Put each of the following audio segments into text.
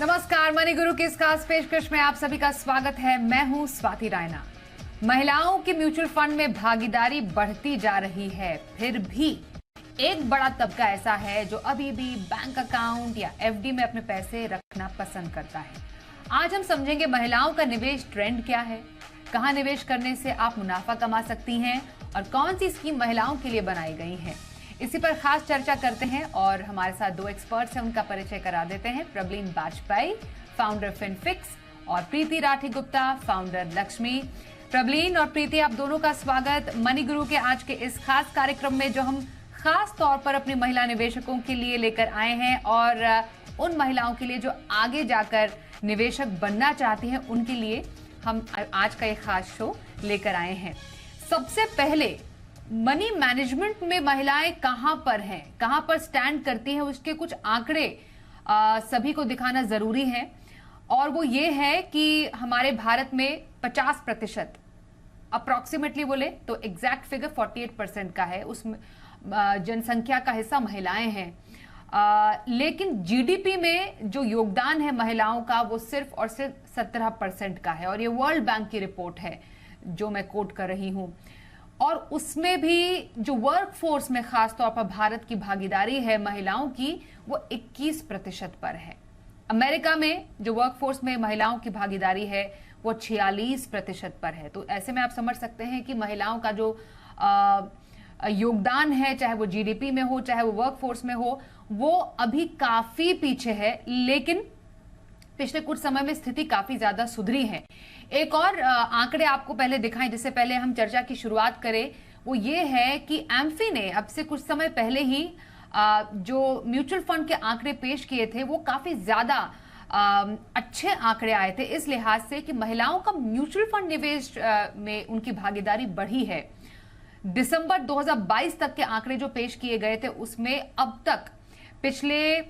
नमस्कार, मनी गुरु की इस खास पेशकश में आप सभी का स्वागत है। मैं हूं स्वाति रायना। महिलाओं की म्यूचुअल फंड में भागीदारी बढ़ती जा रही है, फिर भी एक बड़ा तबका ऐसा है जो अभी भी बैंक अकाउंट या एफडी में अपने पैसे रखना पसंद करता है। आज हम समझेंगे महिलाओं का निवेश ट्रेंड क्या है, कहां निवेश करने से आप मुनाफा कमा सकती हैं और कौन सी स्कीम महिलाओं के लिए बनाई गई है। इसी पर खास चर्चा करते हैं और हमारे साथ दो एक्सपर्ट्स हैं, उनका परिचय करा देते हैं। प्रबलीन बाजपेयी, फाउंडर फिनफिक्स, और प्रीति राठी गुप्ता, फाउंडर लक्ष्मी। प्रबलीन और प्रीति, आप दोनों का स्वागत मनी गुरु के आज के इस खास कार्यक्रम में, जो हम खास तौर पर अपनी महिला निवेशकों के लिए लेकर आए हैं और उन महिलाओं के लिए जो आगे जाकर निवेशक बनना चाहती हैं, उनके लिए हम आज का एक खास शो लेकर आए हैं। सबसे पहले, मनी मैनेजमेंट में महिलाएं कहां पर हैं, कहां पर स्टैंड करती हैं, उसके कुछ आंकड़े सभी को दिखाना जरूरी है। और वो ये है कि हमारे भारत में 50% अप्रोक्सीमेटली बोले तो एग्जैक्ट फिगर 48% का है, उसमें जनसंख्या का हिस्सा महिलाएं हैं। लेकिन जीडीपी में जो योगदान है महिलाओं का, वो सिर्फ और सिर्फ 17% का है। और ये वर्ल्ड बैंक की रिपोर्ट है जो मैं कोट कर रही हूं। और उसमें भी जो वर्क फोर्स में खास तौर पर भारत की भागीदारी है महिलाओं की, वो 21% पर है। अमेरिका में जो वर्क फोर्स में महिलाओं की भागीदारी है वो 46% पर है। तो ऐसे में आप समझ सकते हैं कि महिलाओं का जो योगदान है, चाहे वो जीडीपी में हो, चाहे वो वर्क फोर्स में हो, वो अभी काफी पीछे है। लेकिन पिछले कुछ समय में स्थिति काफी ज्यादा सुधरी है। एक और आंकड़े आपको पहले दिखाएं, जिससे पहले हम चर्चा की शुरुआत करें, वो ये है कि एम्फी ने अब से कुछ समय पहले ही जो म्यूचुअल फंड के आंकड़े पेश किए थे, वो काफी ज्यादा अच्छे आंकड़े आए थे, इस लिहाज से कि महिलाओं का म्यूचुअल फंड निवेश में उनकी भागीदारी बढ़ी है। दिसंबर 2022 तक के आंकड़े जो पेश किए गए थे, उसमें अब तक पिछले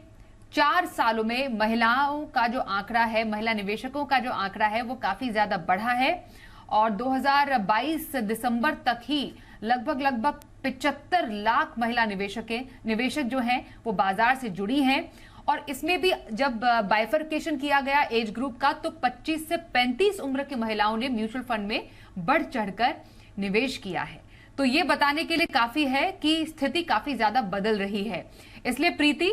4 सालों में महिलाओं का जो आंकड़ा है, महिला निवेशकों का जो आंकड़ा है, वो काफी ज्यादा बढ़ा है। और 2022 दिसंबर तक ही लगभग 75 लाख महिला निवेशक जो हैं वो बाजार से जुड़ी हैं। और इसमें भी जब बाइफरकेशन किया गया एज ग्रुप का, तो 25 से 35 उम्र की महिलाओं ने म्यूचुअल फंड में बढ़ चढ़कर निवेश किया है। तो ये बताने के लिए काफी है कि स्थिति काफी ज्यादा बदल रही है। इसलिए प्रीति,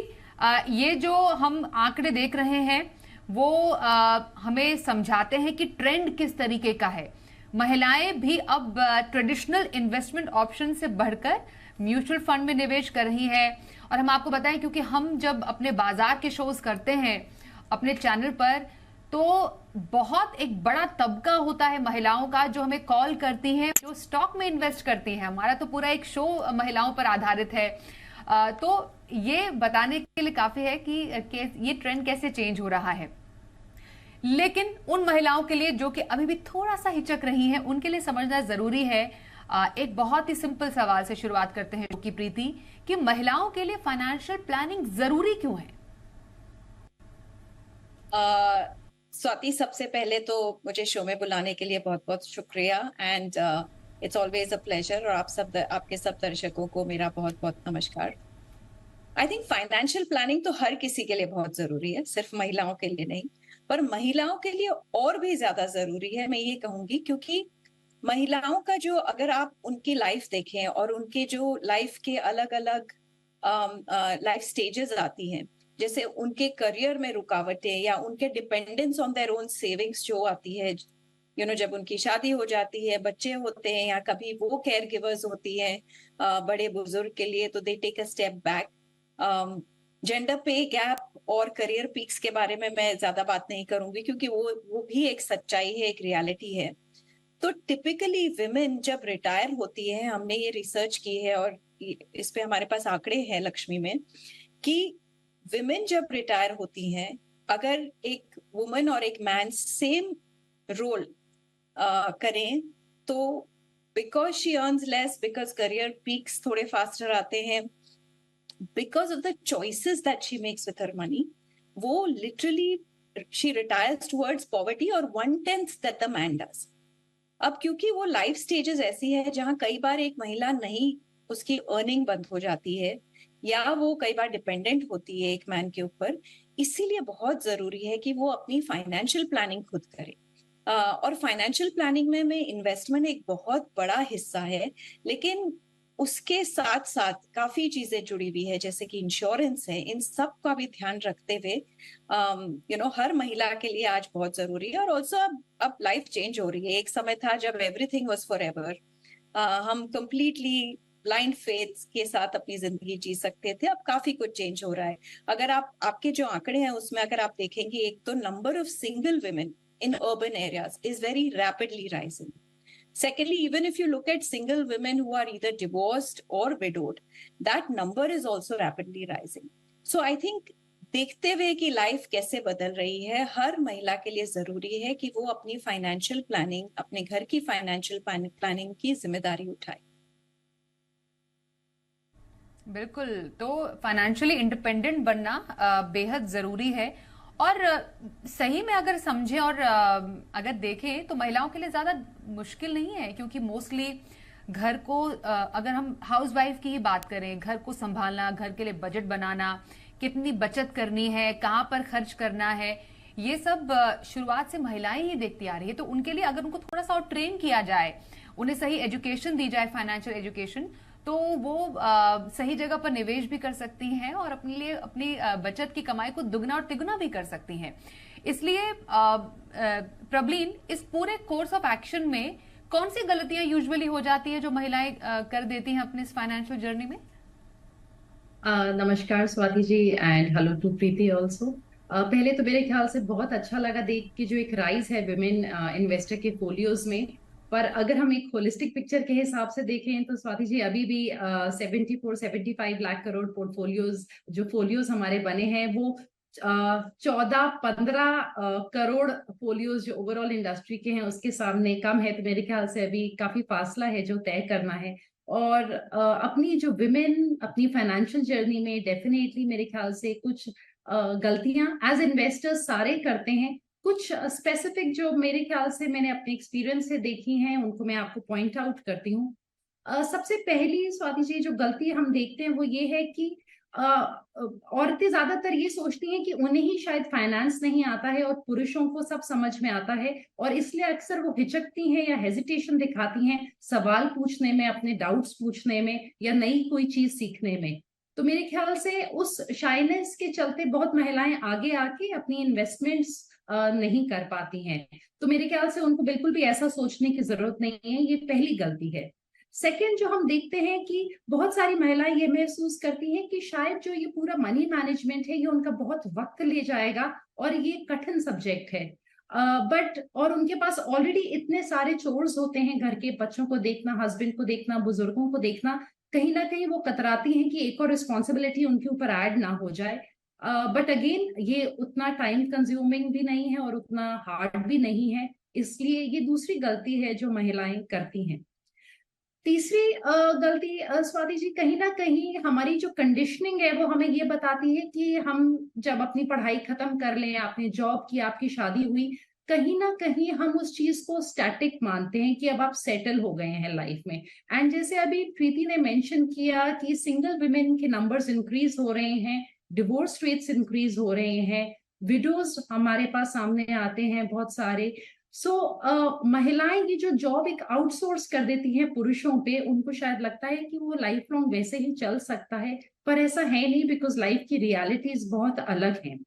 ये जो हम आंकड़े देख रहे हैं वो हमें समझाते हैं कि ट्रेंड किस तरीके का है। महिलाएं भी अब ट्रेडिशनल इन्वेस्टमेंट ऑप्शन से बढ़कर म्यूचुअल फंड में निवेश कर रही हैं। और हम आपको बताएं, क्योंकि हम जब अपने बाजार के शोज करते हैं अपने चैनल पर, तो बहुत एक बड़ा तबका होता है महिलाओं का जो हमें कॉल करती हैं, जो स्टॉक में इन्वेस्ट करती हैं। हमारा तो पूरा एक शो महिलाओं पर आधारित है। तो ये बताने के लिए काफी है कि ये ट्रेंड कैसे चेंज हो रहा है। लेकिन उन महिलाओं के लिए जो कि अभी भी थोड़ा सा हिचक रही हैं, उनके लिए समझना जरूरी है। एक बहुत ही सिंपल सवाल से शुरुआत करते हैं, जो कि प्रीति, कि महिलाओं के लिए फाइनेंशियल प्लानिंग जरूरी क्यों है? स्वाति, सबसे पहले तो मुझे शो में बुलाने के लिए बहुत बहुत शुक्रिया and it's always a pleasure. और आपके सब दर्शकों को मेरा बहुत बहुत नमस्कार। आई थिंक फाइनेंशियल प्लानिंग तो हर किसी के लिए बहुत जरूरी है, सिर्फ महिलाओं के लिए नहीं, पर महिलाओं के लिए और भी ज्यादा जरूरी है, मैं ये कहूंगी। क्योंकि महिलाओं का जो, अगर आप उनकी लाइफ देखें और उनके जो लाइफ के अलग अलग लाइफ स्टेजेस आती हैं, जैसे उनके करियर में रुकावटें या उनके dependence on their own savings जो आती है, जब उनकी शादी हो जाती है, बच्चे होते हैं, या कभी वो केयर गिवर्स होती हैं बड़े बुजुर्ग के लिए, तो they take a step back. Gender पे गैप और करियर पीक्स के बारे में मैं ज्यादा बात नहीं करूंगी, क्योंकि वो भी एक सच्चाई है, एक रियलिटी है। तो टिपिकली विमेन जब रिटायर होती है, हमने ये रिसर्च की है और इस पे हमारे पास आंकड़े हैं लक्ष्मी में, कि विमेन जब रिटायर होती हैं, अगर एक वुमन और एक मैन सेम रोल करें, तो because she earns less, because career peaks थोड़े फास्टर आते हैं, because of the choices that she makes with her money, वो literally she retires towards poverty or 1/10 that the man does. अब क्योंकि वो life stages ऐसी है जहां कई बार एक महिला नहीं, उसकी अर्निंग बंद हो जाती है, या वो कई बार डिपेंडेंट होती है एक मैन के ऊपर। इसीलिए बहुत जरूरी है कि वो अपनी फाइनेंशियल प्लानिंग खुद करे। और फाइनेंशियल प्लानिंग में इन्वेस्टमेंट एक बहुत बड़ा हिस्सा है, लेकिन उसके साथ साथ काफी चीजें जुड़ी हुई है, जैसे कि इंश्योरेंस है। इन सब का भी ध्यान रखते हुए हर महिला के लिए आज बहुत जरूरी है। और ऑल्सो अब लाइफ चेंज हो रही है। एक समय था जब एवरीथिंग वाज फॉर एवर, हम कंप्लीटली ब्लाइंड फेथ के साथ अपनी जिंदगी जी सकते थे। अब काफी कुछ चेंज हो रहा है। अगर आप आपके जो आंकड़े हैं उसमें अगर आप देखेंगे, एक तो number of single women in urban areas is very rapidly rising. Secondly, even if you look at single women who are either divorced or widowed, that number is also rapidly rising. So I think देखते हुए कि life कैसे बदल रही है, हर महिला के लिए जरूरी है कि वो अपनी फाइनेंशियल प्लानिंग, अपने घर की फाइनेंशियल प्लानिंग की जिम्मेदारी उठाए। बिल्कुल। तो फाइनेंशियली इंडिपेंडेंट बनना बेहद जरूरी है। और सही में अगर समझें और अगर देखें तो महिलाओं के लिए ज्यादा मुश्किल नहीं है, क्योंकि मोस्टली घर को अगर हम हाउसवाइफ की ही बात करें, घर को संभालना, घर के लिए बजट बनाना, कितनी बचत करनी है, कहाँ पर खर्च करना है, ये सब शुरुआत से महिलाएं ही देखती आ रही है। तो उनके लिए अगर उनको थोड़ा सा और ट्रेन किया जाए, उन्हें सही एजुकेशन दी जाए, फाइनेंशियल एजुकेशन, तो वो सही जगह पर निवेश भी कर सकती हैं और अपने लिए अपनी बचत की कमाई को दुगना और तिगुना भी कर सकती हैं। इसलिए प्रबलीन, इस पूरे कोर्स ऑफ एक्शन में कौन सी गलतियां यूजुअली हो जाती है जो महिलाएं कर देती हैं अपने इस फाइनेंशियल जर्नी में? नमस्कार Swati ji, and hello to Preeti also. पहले तो मेरे ख्याल से बहुत अच्छा लगा देख के जो एक राइज है विमेन इन्वेस्टर के फोलियोज में। पर अगर हम एक होलिस्टिक पिक्चर के हिसाब से देखें तो स्वाति जी अभी भी 74-75 लाख करोड़ पोर्टफोलियोज, जो फोलियोज हमारे बने हैं वो 14-15 करोड़ फोलियोज जो ओवरऑल इंडस्ट्री के हैं उसके सामने कम है। तो मेरे ख्याल से अभी काफी फासला है जो तय करना है। और अपनी जो विमेन अपनी फाइनेंशियल जर्नी में डेफिनेटली मेरे ख्याल से कुछ गलतियां एज इन्वेस्टर्स सारे करते हैं। कुछ स्पेसिफिक जो मेरे ख्याल से मैंने अपने एक्सपीरियंस से देखी हैं उनको मैं आपको पॉइंट आउट करती हूँ। सबसे पहली स्वाति जी जो गलती हम देखते हैं वो ये है कि औरतें ज्यादातर ये सोचती हैं कि उन्हें ही शायद फाइनेंस नहीं आता है और पुरुषों को सब समझ में आता है, और इसलिए अक्सर वो हिचकती हैं या हेजिटेशन दिखाती हैं सवाल पूछने में, अपने डाउट्स पूछने में या नई कोई चीज सीखने में। तो मेरे ख्याल से उस शाइनेस के चलते बहुत महिलाएं आगे आके अपनी इन्वेस्टमेंट्स नहीं कर पाती हैं। तो मेरे ख्याल से उनको बिल्कुल भी ऐसा सोचने की जरूरत नहीं है, ये पहली गलती है। सेकंड, जो हम देखते हैं कि बहुत सारी महिलाएं ये महसूस करती हैं कि शायद जो ये पूरा मनी मैनेजमेंट है ये उनका बहुत वक्त ले जाएगा और ये कठिन सब्जेक्ट है। बट और उनके पास ऑलरेडी इतने सारे चोर्स होते हैं, घर के बच्चों को देखना, हस्बैंड को देखना, बुजुर्गों को देखना, कहीं ना कहीं वो कतराती हैं कि एक और रिस्पॉन्सिबिलिटी उनके ऊपर ऐड ना हो जाए। बट अगेन ये उतना टाइम कंज्यूमिंग भी नहीं है और उतना हार्ड भी नहीं है, इसलिए ये दूसरी गलती है जो महिलाएं करती हैं। तीसरी गलती स्वाति जी, कहीं ना कहीं हमारी जो कंडीशनिंग है वो हमें ये बताती है कि हम जब अपनी पढ़ाई खत्म कर लें, आपने जॉब की, आपकी शादी हुई, कहीं ना कहीं हम उस चीज को स्टैटिक मानते हैं कि अब आप सेटल हो गए हैं लाइफ में। एंड जैसे अभी प्रीति ने मेंशन किया कि सिंगल वुमेन के नंबर्स इंक्रीज हो रहे हैं, डिवोर्स रेट्स इंक्रीज हो रहे हैं, विडोज हमारे पास सामने आते हैं बहुत सारे। महिलाएं ये जो जॉब एक आउटसोर्स कर देती हैं पुरुषों पे, उनको शायद लगता है कि वो लाइफ लॉन्ग वैसे ही चल सकता है, पर ऐसा है नहीं, बिकॉज लाइफ की रियलिटीज बहुत अलग हैं।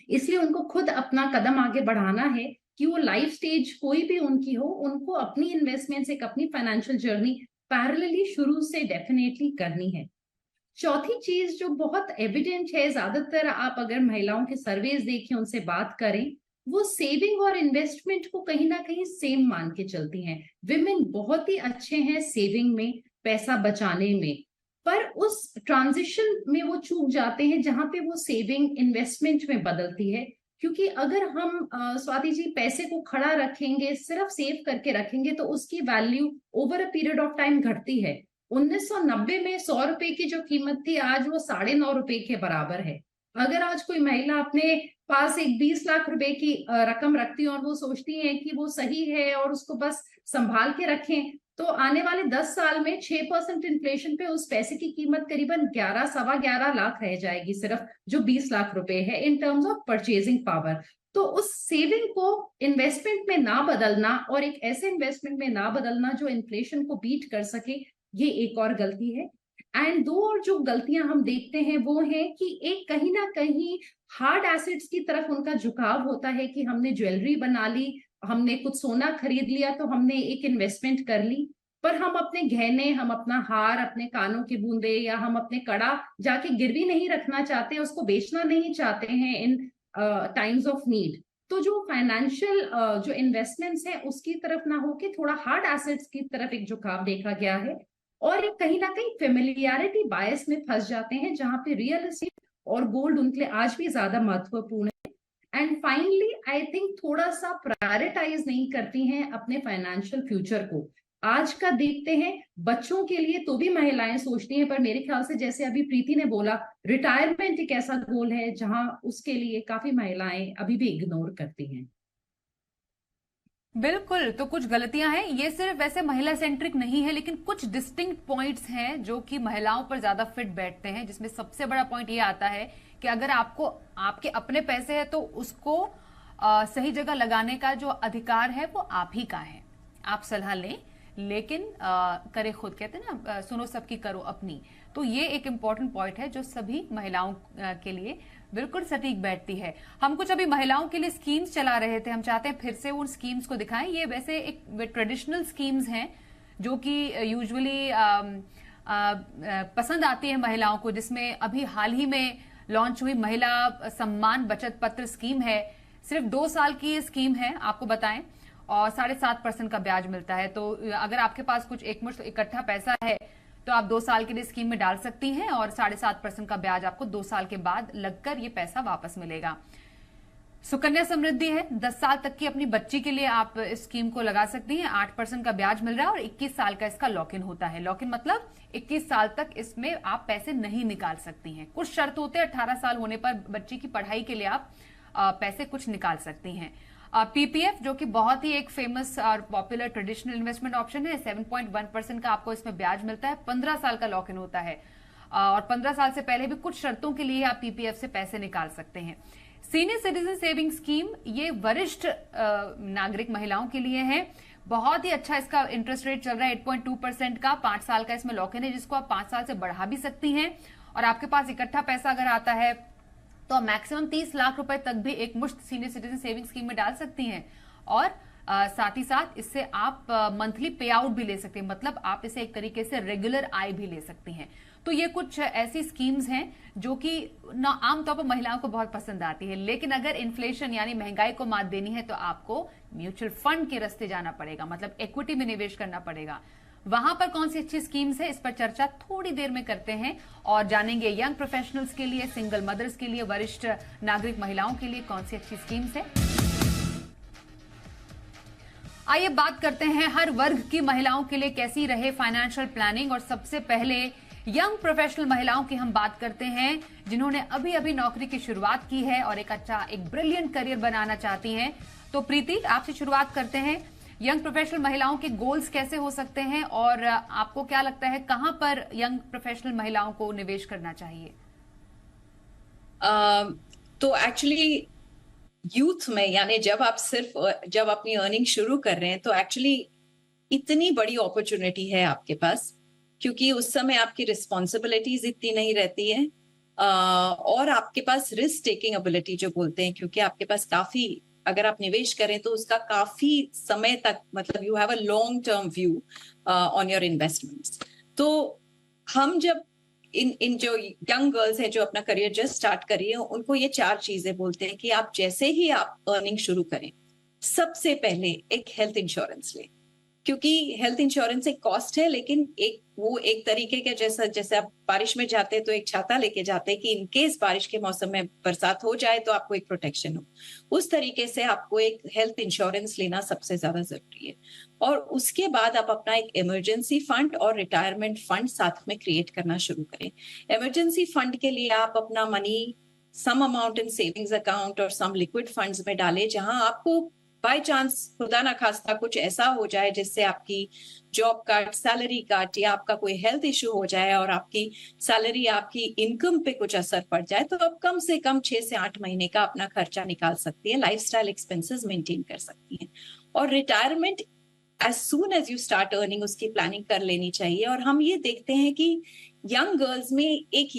इसलिए उनको खुद अपना कदम आगे बढ़ाना है कि वो लाइफ स्टेज कोई भी उनकी हो, उनको अपनी इन्वेस्टमेंट्स, एक अपनी फाइनेंशियल जर्नी पैरेलली शुरू से डेफिनेटली करनी है। चौथी चीज जो बहुत एविडेंट है, ज्यादातर आप अगर महिलाओं के सर्वेज देखें, उनसे बात करें, वो सेविंग और इन्वेस्टमेंट को कहीं ना कहीं सेम मान के चलती हैं। विमेन बहुत ही अच्छे हैं सेविंग में, पैसा बचाने में, पर उस ट्रांजिशन में वो चूक जाते हैं जहां पे वो सेविंग इन्वेस्टमेंट में बदलती है। क्योंकि अगर हम स्वाति जी पैसे को खड़ा रखेंगे, सिर्फ सेव करके रखेंगे, तो उसकी value over a period of time घटती है। 1990 में 100 रुपए की जो कीमत थी, आज वो 9.5 रुपए के बराबर है। अगर आज कोई महिला अपने पास एक 20 लाख रुपए की रकम रखती है और वो सोचती है कि वो सही है और उसको बस संभाल के रखें, तो आने वाले 10 साल में 6% इन्फ्लेशन पे उस पैसे की कीमत करीबन 11 सवा 11 लाख रह जाएगी, सिर्फ जो 20 लाख रुपए है in terms of purchasing power. तो उस सेविंग को इन्वेस्टमेंट में ना बदलना और एक ऐसे इन्वेस्टमेंट में ना बदलना जो इन्फ्लेशन को बीट कर सके, ये एक और गलती है। एंड दो और जो गलतियां हम देखते हैं वो है कि एक कहीं ना कहीं हार्ड एसेट्स की तरफ उनका झुकाव होता है कि हमने ज्वेलरी बना ली, हमने कुछ सोना खरीद लिया तो हमने एक इन्वेस्टमेंट कर ली, पर हम अपने गहने, हम अपना हार, अपने कानों के बूंदे या हम अपने कड़ा जाके गिरवी नहीं रखना चाहते, उसको बेचना नहीं चाहते हैं इन टाइम्स ऑफ नीड। तो जो फाइनेंशियल जो इन्वेस्टमेंट्स हैं उसकी तरफ ना होके थोड़ा हार्ड एसेट्स की तरफ एक झुकाव देखा गया है, और एक कहीं ना कहीं फेमिलियरिटी बायस में फंस जाते हैं जहां पे रियल एस्टेट और गोल्ड उनके लिए आज भी ज्यादा महत्वपूर्ण है। एंड फाइनली आई थिंक थोड़ा सा प्रायोरिटाइज नहीं करती हैं अपने फाइनेंशियल फ्यूचर को। आज का देखते हैं बच्चों के लिए तो भी महिलाएं सोचती हैं, पर मेरे ख्याल से जैसे अभी प्रीति ने बोला, रिटायरमेंट एक ऐसा गोल है जहां उसके लिए काफी महिलाएं अभी भी इग्नोर करती हैं। बिल्कुल, तो कुछ गलतियां हैं, ये सिर्फ वैसे महिला सेंट्रिक नहीं है, लेकिन कुछ डिस्टिंक्ट पॉइंट्स हैं जो कि महिलाओं पर ज्यादा फिट बैठते हैं, जिसमें सबसे बड़ा पॉइंट ये आता है कि अगर आपको आपके अपने पैसे हैं तो उसको सही जगह लगाने का जो अधिकार है वो आप ही का है। आप सलाह लें, लेकिन करे खुद, कहते हैं ना, सुनो सबकी करो अपनी। तो ये एक इम्पॉर्टेंट पॉइंट है जो सभी महिलाओं के लिए बिल्कुल सटीक बैठती है। हम कुछ अभी महिलाओं के लिए स्कीम्स चला रहे थे, हम चाहते हैं फिर से उन स्कीम्स को दिखाएं। ये वैसे एक ट्रेडिशनल स्कीम्स हैं जो कि यूजुअली पसंद आती है महिलाओं को, जिसमें अभी हाल ही में लॉन्च हुई महिला सम्मान बचत पत्र स्कीम है। सिर्फ 2 साल की ये स्कीम है, आपको बताएं, और 7.5% का ब्याज मिलता है। तो अगर आपके पास कुछ एकमुश्त इकट्ठा पैसा है तो आप 2 साल के लिए स्कीम में डाल सकती हैं, और 7.5% का ब्याज आपको 2 साल के बाद लगकर ये पैसा वापस मिलेगा। सुकन्या समृद्धि है, 10 साल तक की अपनी बच्ची के लिए आप इस स्कीम को लगा सकती हैं। 8% का ब्याज मिल रहा है और 21 साल का इसका लॉक इन होता है। लॉक इन मतलब 21 साल तक इसमें आप पैसे नहीं निकाल सकती हैं। कुछ शर्त होते हैं, 18 साल होने पर बच्ची की पढ़ाई के लिए आप पैसे कुछ निकाल सकती हैं। पीपीएफ जो कि बहुत ही एक फेमस और पॉपुलर ट्रेडिशनल इन्वेस्टमेंट ऑप्शन है, 7.1% का आपको इसमें ब्याज मिलता है। 15 साल का लॉक इन होता है, और 15 साल से पहले भी कुछ शर्तों के लिए आप पीपीएफ से पैसे निकाल सकते हैं। सीनियर सिटीजन सेविंग स्कीम, ये वरिष्ठ नागरिक महिलाओं के लिए है। बहुत ही अच्छा इसका इंटरेस्ट रेट चल रहा है, 8.2% का। 5 साल का इसमें लॉक इन है, जिसको आप 5 साल से बढ़ा भी सकती हैं। और आपके पास इकट्ठा पैसा अगर आता है तो मैक्सिमम 30 लाख रुपए तक भी एक मुश्त सीनियर सिटीजन सेविंग स्कीम में डाल सकती हैं। और साथ ही साथ इससे आप मंथली पे आउट भी ले सकते हैं, मतलब आप इसे एक तरीके से रेगुलर आय भी ले सकती हैं। तो ये कुछ ऐसी स्कीम्स हैं जो कि आमतौर पर महिलाओं को बहुत पसंद आती है। लेकिन अगर इन्फ्लेशन यानी महंगाई को मात देनी है तो आपको म्यूचुअल फंड के रास्ते जाना पड़ेगा, मतलब इक्विटी में निवेश करना पड़ेगा। वहां पर कौन सी अच्छी स्कीम्स है, इस पर चर्चा थोड़ी देर में करते हैं और जानेंगे यंग प्रोफेशनल्स के लिए, सिंगल मदर्स के लिए, वरिष्ठ नागरिक महिलाओं के लिए कौन सी अच्छी स्कीम्स है। आइए बात करते हैं हर वर्ग की महिलाओं के लिए कैसी रहे फाइनेंशियल प्लानिंग। और सबसे पहले यंग प्रोफेशनल महिलाओं की हम बात करते हैं, जिन्होंने अभी अभी नौकरी की शुरुआत की है और एक ब्रिलियंट करियर बनाना चाहती हैं। तो प्रीति, आपसे शुरुआत करते हैं। यंग प्रोफेशनल महिलाओं के गोल्स कैसे हो सकते हैं और आपको क्या लगता है कहां पर यंग प्रोफेशनल महिलाओं को निवेश करना चाहिए? तो एक्चुअली यूथ में, यानी जब अपनी अर्निंग शुरू कर रहे हैं तो एक्चुअली इतनी बड़ी अपॉर्चुनिटी है आपके पास, क्योंकि उस समय आपकी रिस्पॉन्सिबिलिटीज इतनी नहीं रहती है, और आपके पास रिस्क टेकिंग एबिलिटी जो बोलते हैं, क्योंकि आपके पास काफी, अगर आप निवेश करें तो उसका काफी समय तक, मतलब you have a long term view on your investments. तो हम जब इन जो यंग गर्ल्स हैं जो अपना करियर जस्ट स्टार्ट कर रही है, उनको ये 4 चीजें बोलते हैं कि आप जैसे ही आप अर्निंग शुरू करें, सबसे पहले एक हेल्थ इंश्योरेंस लें, क्योंकि हेल्थ इंश्योरेंस एक कॉस्ट है, लेकिन एक तरीके के जैसे आप बारिश में जाते हैं तो एक छाता लेके जाते हैं कि इनकेस बारिश के मौसम में बरसात हो जाए तो आपको एक प्रोटेक्शन हो, उस तरीके से आपको एक हेल्थ इंश्योरेंस लेना सबसे ज्यादा जरूरी है। और उसके बाद आप अपना एक इमरजेंसी फंड और रिटायरमेंट फंड साथ में क्रिएट करना शुरू करें। इमरजेंसी फंड के लिए आप अपना money some amount in savings account और सम लिक्विड फंड्स में डालें, जहां आपको बाय चांस खुदा ना खास्ता कुछ ऐसा हो जाए जिससे आपकी जॉब कट, सैलरी कट या आपका कोई हेल्थ इश्यू हो जाए और आपकी सैलरी, आपकी इनकम पे कुछ असर पड़ जाए, तो आप कम से कम 6 से 8 महीने का अपना खर्चा निकाल सकती है, लाइफस्टाइल एक्सपेंसेस मेंटेन कर सकती है। और retirement as soon as you start earning उसकी प्लानिंग कर लेनी चाहिए। और हम ये देखते हैं कि यंग गर्ल्स में एक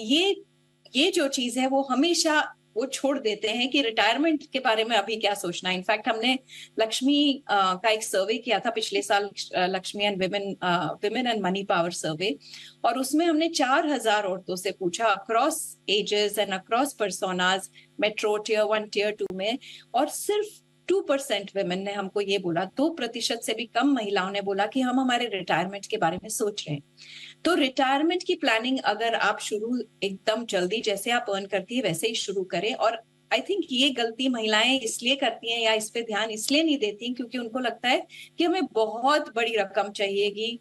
ये जो चीज है वो हमेशा वो छोड़ देते हैं कि रिटायरमेंट के बारे में अभी क्या सोचना है। इनफैक्ट हमने लक्ष्मी का एक सर्वे किया था पिछले साल, Lakshmi and women and money power survey, और उसमें हमने 4000 औरतों से पूछा across ages and across personas, metro, tier 1, tier 2 में, और सिर्फ 2% विमेन ने हमको ये बोला, 2% से भी कम महिलाओं ने बोला कि हम हमारे रिटायरमेंट के बारे में सोच रहे हैं। तो रिटायरमेंट की प्लानिंग अगर आप शुरू एकदम जल्दी, जैसे आप अर्न करती है वैसे ही शुरू करें। और आई थिंक ये गलती महिलाएं इसलिए करती हैं या इस पे ध्यान इसलिए नहीं देती क्योंकि उनको लगता है कि हमें बहुत बड़ी रकम चाहिएगी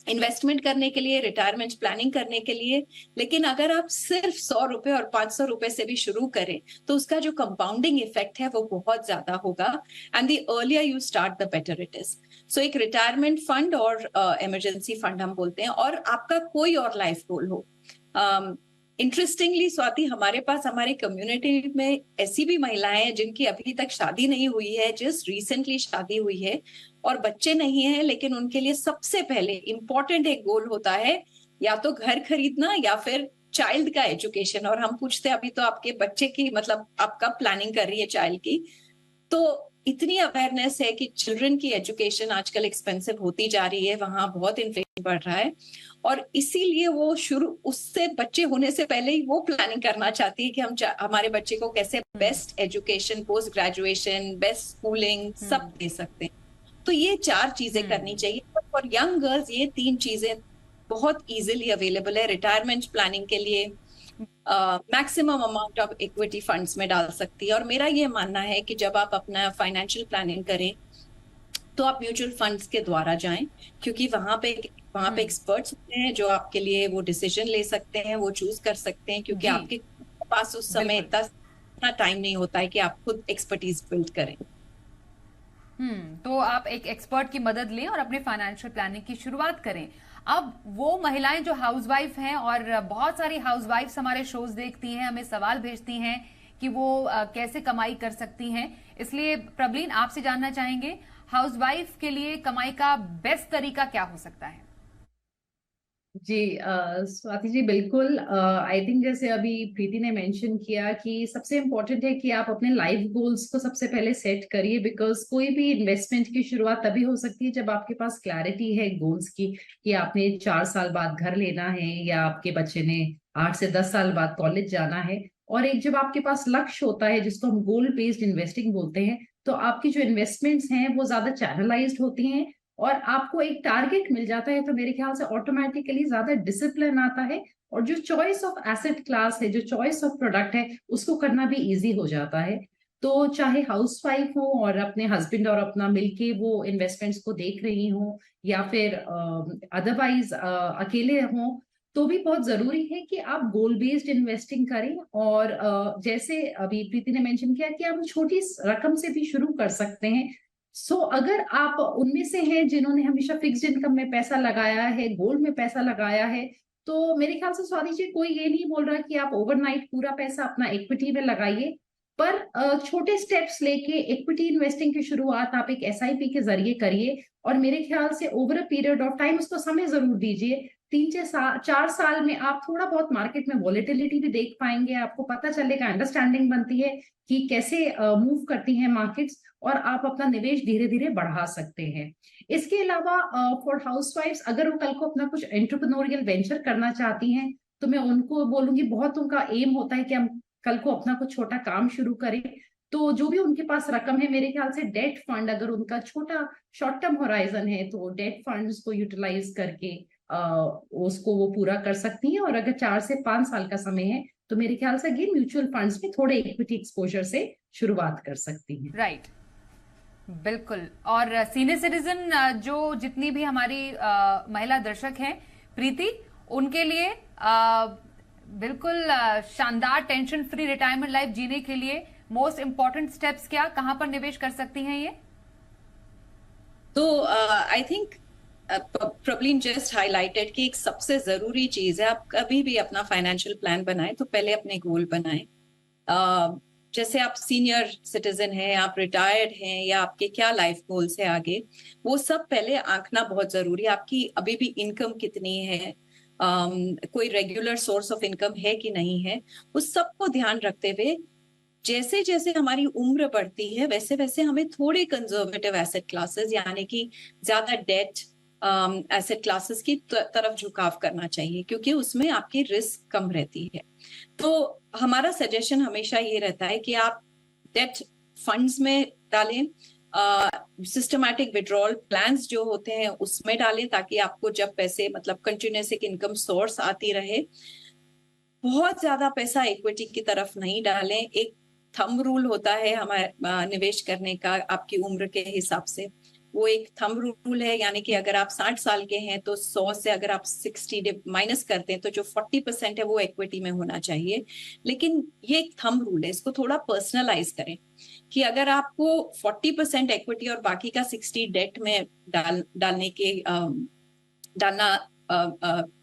इन्वेस्टमेंट करने के लिए, रिटायरमेंट प्लानिंग करने के लिए। लेकिन अगर आप सिर्फ 100 रुपए और 500 रुपए से भी शुरू करें तो उसका जो कंपाउंडिंग इफेक्ट है वो बहुत ज्यादा होगा। And the earlier you start the better it is. So एक रिटायरमेंट फंड और इमरजेंसी फंड हम बोलते हैं, और आपका कोई और लाइफ गोल हो। इंटरेस्टिंगली स्वाति, हमारे पास हमारी कम्युनिटी में ऐसी भी महिलाएं हैं जिनकी अभी तक शादी नहीं हुई है, जस्ट रिसेंटली शादी हुई है और बच्चे नहीं हैं, लेकिन उनके लिए सबसे पहले इम्पोर्टेंट एक गोल होता है या तो घर खरीदना या फिर चाइल्ड का एजुकेशन। और हम पूछते हैं अभी तो आपके बच्चे की, मतलब आप कब प्लानिंग कर रही है चाइल्ड की? तो इतनी अवेयरनेस है कि चिल्ड्रन की एजुकेशन आजकल एक्सपेंसिव होती जा रही है, वहां बहुत इन्फ्लेशन बढ़ रहा है, और इसीलिए वो उससे बच्चे होने से पहले ही वो प्लानिंग करना चाहती है कि हम हमारे बच्चे को कैसे best education, post graduation, best schooling सब दे सकते हैं। तो ये 4 चीजें करनी चाहिए। फॉर यंग गर्ल्स ये 3 चीजें बहुत इजीली अवेलेबल है रिटायरमेंट प्लानिंग के लिए। Maximum amount of equity funds में डाल सकती है। और मेरा ये मानना है कि जब आप अपना फाइनेंशियल प्लानिंग करें तो आप म्यूचुअल फंड्स के द्वारा जाएं, क्योंकि वहां पे एक्सपर्ट्स होते हैं जो आपके लिए वो डिसीजन ले सकते हैं, वो चूज कर सकते हैं, क्योंकि आपके पास उस समय इतना टाइम नहीं होता है कि आप खुद एक्सपर्टीज बिल्ड करें। तो आप एक एक्सपर्ट की मदद लें और अपने फाइनेंशियल प्लानिंग की शुरुआत करें। अब वो महिलाएं जो हाउसवाइफ हैं, और बहुत सारी हाउसवाइफ्स हमारे शोज देखती हैं, हमें सवाल भेजती हैं कि वो कैसे कमाई कर सकती हैं, इसलिए प्रबलीन आपसे जानना चाहेंगे हाउसवाइफ के लिए कमाई का बेस्ट तरीका क्या हो सकता है? जी स्वाति जी, बिल्कुल। आई थिंक जैसे अभी प्रीति ने मेंशन किया कि सबसे इम्पोर्टेंट है कि आप अपने लाइफ गोल्स को सबसे पहले सेट करिए, बिकॉज कोई भी इन्वेस्टमेंट की शुरुआत तभी हो सकती है जब आपके पास क्लैरिटी है गोल्स की, कि आपने 4 साल बाद घर लेना है या आपके बच्चे ने 8 से 10 साल बाद कॉलेज जाना है। और एक जब आपके पास लक्ष्य होता है जिसको हम गोल बेस्ड इन्वेस्टिंग बोलते हैं, तो आपकी जो इन्वेस्टमेंट्स हैं वो ज्यादा चैनलाइज्ड होती हैं और आपको एक टारगेट मिल जाता है, तो मेरे ख्याल से ऑटोमेटिकली ज्यादा डिसिप्लिन आता है और जो चॉइस ऑफ एसेट क्लास है, जो चॉइस ऑफ प्रोडक्ट है, उसको करना भी इजी हो जाता है। तो चाहे हाउसवाइफ हो और अपने हस्बैंड और अपना मिलके वो इन्वेस्टमेंट्स को देख रही हो, या फिर अदरवाइज अकेले हों, तो भी बहुत जरूरी है कि आप गोल बेस्ड इन्वेस्टिंग करें। और जैसे अभी प्रीति ने मेंशन किया कि आप छोटी रकम से भी शुरू कर सकते हैं। अगर आप उनमें से हैं जिन्होंने हमेशा फिक्स्ड इनकम में पैसा लगाया है, गोल्ड में पैसा लगाया है, तो मेरे ख्याल से स्वाति जी, कोई ये नहीं बोल रहा कि आप ओवरनाइट पूरा पैसा अपना इक्विटी में लगाइए, पर छोटे स्टेप्स लेके इक्विटी इन्वेस्टिंग की शुरुआत आप एक एसआईपी के जरिए करिए। और मेरे ख्याल से over a period of time उसको समय जरूर दीजिए। 4 साल में आप थोड़ा बहुत मार्केट में वॉलेटिलिटी भी देख पाएंगे, आपको पता चलेगा, अंडरस्टैंडिंग बनती है कि कैसे मूव करती हैं मार्केट्स, और आप अपना निवेश धीरे धीरे बढ़ा सकते हैं। इसके अलावा फॉर हाउसवाइफ्स, अगर वो कल को अपना कुछ एंटरप्रेन्योरियल वेंचर करना चाहती हैं, तो मैं उनको बोलूंगी, बहुत उनका एम होता है कि हम कल को अपना कुछ छोटा काम शुरू करें, तो जो भी उनके पास रकम है, मेरे ख्याल से डेट फंड, अगर उनका छोटा शॉर्ट टर्म होराइजन है, तो डेट फंड्स को यूटिलाइज करके उसको वो पूरा कर सकती हैं। और अगर 4 से 5 साल का समय है, तो मेरे ख्याल से अगेन म्यूचुअल फंड्स में थोड़े इक्विटी एक्सपोजर से शुरुआत कर सकती हैं। राइट, बिल्कुल। और सीनियर सिटीजन जो जितनी भी हमारी महिला दर्शक हैं, प्रीति, उनके लिए बिल्कुल शानदार टेंशन फ्री रिटायरमेंट लाइफ जीने के लिए मोस्ट इंपॉर्टेंट स्टेप्स क्या, कहां पर निवेश कर सकती हैं ये? तो I think problem just highlighted कि एक सबसे जरूरी चीज है, आप कभी भी अपना फाइनेंशियल प्लान बनाएं तो पहले अपने गोल बनाएं। जैसे आप सीनियर सिटीजन हैं, आप रिटायर्ड हैं, या आपके क्या लाइफ गोल्स है आगे, वो सब पहले आंकना बहुत जरूरी है। आपकी अभी भी इनकम कितनी है, कोई रेगुलर सोर्स ऑफ इनकम है कि नहीं है, उस सब को ध्यान रखते हुए जैसे जैसे हमारी उम्र बढ़ती है वैसे वैसे हमें थोड़े कंजर्वेटिव एसेट क्लासेस यानी कि ज्यादा डेट एसेट क्लासेस की तरफ झुकाव करना चाहिए, क्योंकि उसमें आपकी रिस्क कम रहती है। तो हमारा सजेशन हमेशा ये रहता है कि आप डेट फंड्स में डालें, सिस्टमैटिक विड्रॉल प्लान्स जो होते हैं उसमें डालें, ताकि आपको जब पैसे मतलब कंटिन्यूस एक इनकम सोर्स आती रहे। बहुत ज्यादा पैसा इक्विटी की तरफ नहीं डालें। एक थंब रूल होता है हमारे निवेश करने का आपकी उम्र के हिसाब से, वो एक थंब रूल है, यानी कि अगर आप 60 साल के हैं तो 100 से अगर आप 60 माइनस करते हैं तो जो 40% है वो इक्विटी में होना चाहिए। लेकिन ये एक थंब रूल है, इसको थोड़ा पर्सनलाइज करें कि अगर आपको 40% इक्विटी और बाकी का 60 डेट में डालना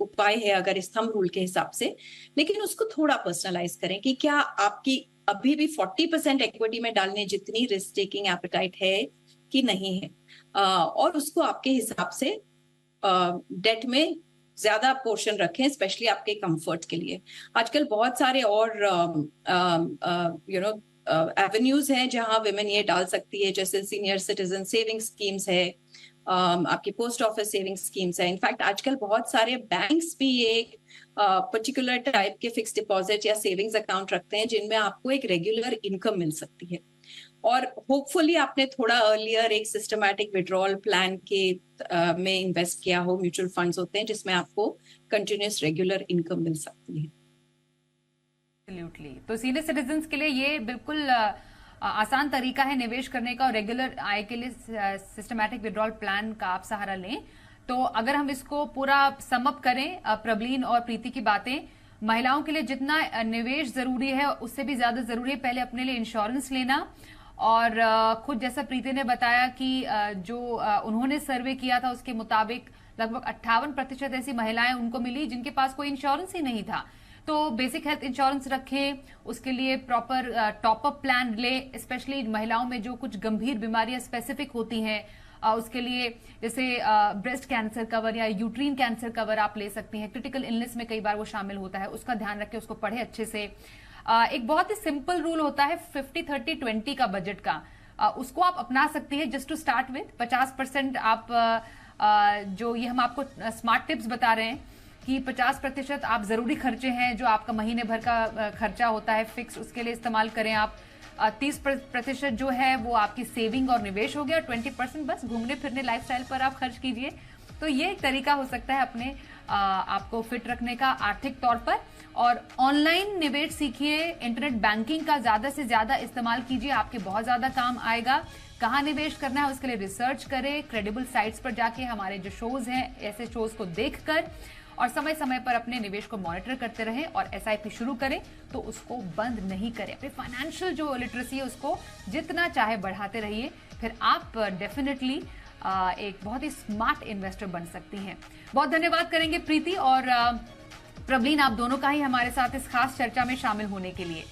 उपाय है अगर इस थंब रूल के हिसाब से, लेकिन उसको थोड़ा पर्सनलाइज करें कि क्या आपकी अभी भी 40% इक्विटी में डालने जितनी रिस्क टेकिंग एपेटाइट है कि नहीं है, और उसको आपके हिसाब से डेट में ज्यादा पोर्शन रखें, स्पेशली आपके कंफर्ट के लिए। आजकल बहुत सारे और एवेन्यूज हैं जहां विमेन ये डाल सकती है, जैसे सीनियर सिटीजन सेविंग स्कीम्स है, आपकी पोस्ट ऑफिस सेविंग स्कीम्स है। इनफैक्ट आजकल बहुत सारे बैंक्स भी एक पर्टिकुलर टाइप के फिक्स डिपॉजिट या सेविंग्स अकाउंट रखते हैं जिनमें आपको एक रेगुलर इनकम मिल सकती है। और होपफुली आपने थोड़ा अर्लियर एक सिस्टमैटिक विड्रॉल प्लान के में इन्वेस्ट किया हो। म्यूचुअल फंड्स होते हैं जिसमें आपको कंटिन्यूस रेगुलर इनकम मिल सकती है। एब्सोल्युटली। तो सीनियर सिटीजन्स के लिए ये बिल्कुल आसान तरीका है निवेश करने का, और रेगुलर आय के लिए सिस्टमैटिक विड्रॉल प्लान का आप सहारा लें। तो अगर हम इसको पूरा समअप करें, प्रबलीन और प्रीति की बातें, महिलाओं के लिए जितना निवेश जरूरी है उससे भी ज्यादा जरूरी है पहले अपने लिए इंश्योरेंस लेना। और खुद जैसा प्रीति ने बताया कि जो उन्होंने सर्वे किया था उसके मुताबिक लगभग 58% ऐसी महिलाएं उनको मिली जिनके पास कोई इंश्योरेंस ही नहीं था। तो बेसिक हेल्थ इंश्योरेंस रखें, उसके लिए प्रॉपर टॉप अप प्लान ले, स्पेशली महिलाओं में जो कुछ गंभीर बीमारियां स्पेसिफिक होती हैं उसके लिए, जैसे ब्रेस्ट कैंसर कवर या यूट्रीन कैंसर कवर आप ले सकती हैं। क्रिटिकल इलनेस में कई बार वो शामिल होता है, उसका ध्यान रखें, उसको पढ़े अच्छे से। एक बहुत ही सिंपल रूल होता है 50-30-20 का बजट का, उसको आप अपना सकती है जस्ट टू स्टार्ट विद। 50% आप जो ये हम आपको स्मार्ट टिप्स बता रहे हैं कि 50% आप जरूरी खर्चे हैं जो आपका महीने भर का खर्चा होता है फिक्स, उसके लिए इस्तेमाल करें आप। 30% जो है वो आपकी सेविंग और निवेश हो गया, 20% बस घूमने फिरने लाइफस्टाइल पर आप खर्च कीजिए। तो ये एक तरीका हो सकता है अपने आपको फिट रखने का आर्थिक तौर पर। और ऑनलाइन निवेश सीखिए, इंटरनेट बैंकिंग का ज्यादा से ज्यादा इस्तेमाल कीजिए, आपके बहुत ज्यादा काम आएगा। कहाँ निवेश करना है उसके लिए रिसर्च करें, क्रेडिबल साइट्स पर जाके हमारे जो शोज हैं ऐसे शोज को देखकर, और समय समय पर अपने निवेश को मॉनिटर करते रहें। और एसआईपी शुरू करें तो उसको बंद नहीं करें, अपनी फाइनेंशियल जो लिटरेसी है उसको जितना चाहे बढ़ाते रहिए, फिर आप डेफिनेटली एक बहुत ही स्मार्ट इन्वेस्टर बन सकती हैं। बहुत धन्यवाद करेंगे प्रीति और प्रबलीन, आप दोनों का ही हमारे साथ इस खास चर्चा में शामिल होने के लिए।